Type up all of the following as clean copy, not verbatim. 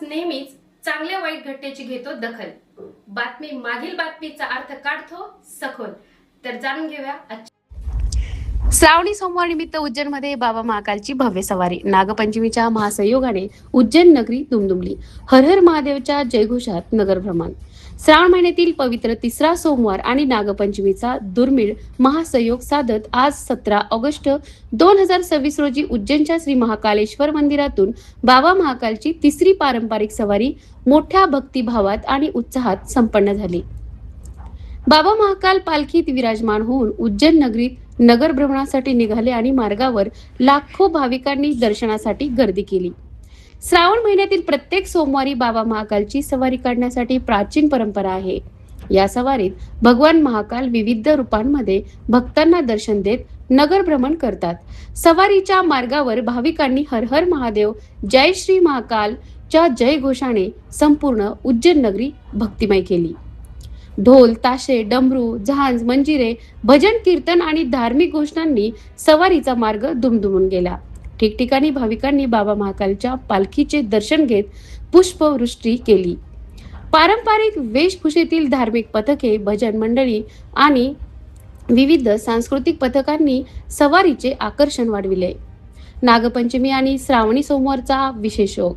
नेहमीच चांगल्या वाईट घटनेची घेतो दखल. बातमी मागील बातमीचा अर्थ काढतो सखोल. तर जाणून घेऊया श्रावणी सोमवार निमित्त उज्जैनमध्ये बाबा महाकालची भव्य सवारी. नागपंचमीच्या महासंयोगाने उज्जैन नगरी दुमदुमली. हर हर महादेवच्या जयघोषात नगर भ्रमण. श्रावण महिन्यातील पवित्र तिसरा सोमवार आणि नागपंचमीचा दुर्मिळ महासंयोग साधत आज 17 ऑगस्ट 2026 रोजी उज्जैनच्या श्री महाकालेश्वर मंदिरातून बाबा महाकालची तिसरी पारंपरिक सवारी मोठ्या भक्तिभावात आणि उत्साहात संपन्न झाली. बाबा महाकाल पालखीत विराजमान होऊन उज्जैन नगरीत नगर भ्रमणासाठी निघाले आणि मार्गावर लाखो भाविकांनी दर्शनासाठी गर्दी केली. श्रावण महिन्यातील प्रत्येक सोमवारी बाबा महाकालची सवारी काढण्यासाठी प्राचीन परंपरा आहे. या सवारीत भगवान महाकाल विविध रूपांमध्ये भक्तांना दर्शन देत नगर भ्रमण करतात. सवारीच्या मार्गावर भाविकांनी हर हर महादेव, जय श्री महाकाल च्या जय घोषाने संपूर्ण उज्जैन नगरी भक्तिमय केली. ढोल, ताशे, डमरू, झांज, मंजिरे, भजन कीर्तन आणि धार्मिक घोषणांनी सवारीचा मार्ग दुमदुमून गेला. ठिकठिकाणी भाविकांनी बाबा महाकालच्या पालखीचे दर्शन घेत पुष्पवृष्टी केली. पारंपरिक वेशभूषेतील धार्मिक पथके, भजन मंडळी आणि विविध सांस्कृतिक पथकांनी सवारीचे आकर्षण वाढविले. नागपंचमी आणि श्रावणी सोमवारचा विशेष योग.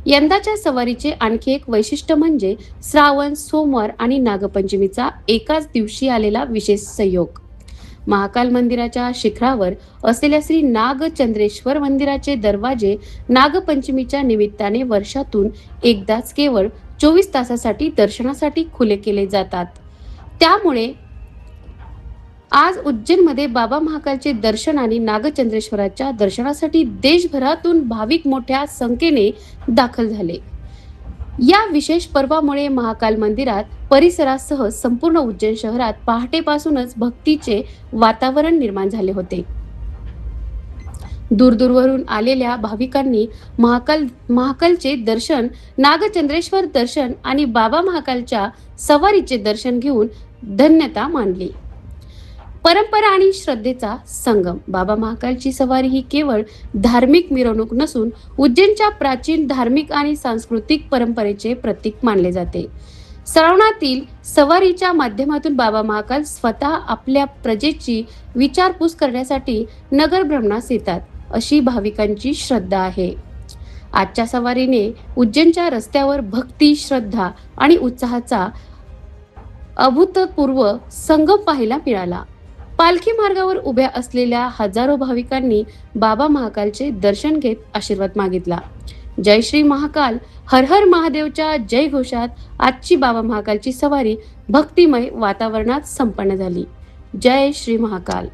यंदाच्या सवारीचे आणखी एक वैशिष्ट्य म्हणजे श्रावण सोमवार आणि नागपंचमीचा एकाच दिवशी आलेला विशेष संयोग. महाकाल मंदिराच्या शिखरावर असलेल्या श्री नागचंद्रेश्वर मंदिराचे दरवाजे नागपंचमीच्या निमित्ताने वर्षातून एकदाच केवळ 24 तासासाठी दर्शनासाठी खुले केले जातात. त्यामुळे आज उज्जैनमध्ये बाबा महाकालचे दर्शन आणि नागचंद्रेश्वराच्या दर्शनासाठी देशभरातून भाविक मोठ्या संख्येने दाखल झाले. या विशेष पर्वामुळे महाकाल मंदिरात परिसरासह संपूर्ण उज्जैन शहरात पहाटेपासूनच भक्तीचे वातावरण निर्माण झाले होते. दूरदूरवरून आलेल्या भाविकांनी महाकालचे दर्शन, नागचंद्रेश्वर दर्शन आणि बाबा महाकालच्या सवारीचे दर्शन घेऊन धन्यता मानली. परंपरा आणि श्रद्धेचा संगम. बाबा महाकालची सवारी ही केवळ धार्मिक मिरवणूक नसून उज्जैनच्या प्राचीन धार्मिक आणि सांस्कृतिक परंपरेचे प्रतीक मानले जाते. श्रावणातील सवारीच्या माध्यमातून बाबा महाकाल स्वतः आपल्या प्रजेची विचारपूस करण्यासाठी नगर भ्रमणास येतात, अशी भाविकांची श्रद्धा आहे. आजच्या सवारीने उज्जैनच्या रस्त्यावर भक्ती, श्रद्धा आणि उत्साहाचा अभूतपूर्व संगम पाहायला मिळाला. पालखी मार्गावर उभ्या असलेल्या हजारो भाविकांनी बाबा महाकालचे दर्शन घेत आशीर्वाद मागितला. जय श्री महाकाल, हर हर महादेवच्या जय घोषात आजची बाबा महाकालची सवारी भक्तिमय वातावरणात संपन्न झाली. जय श्री महाकाल.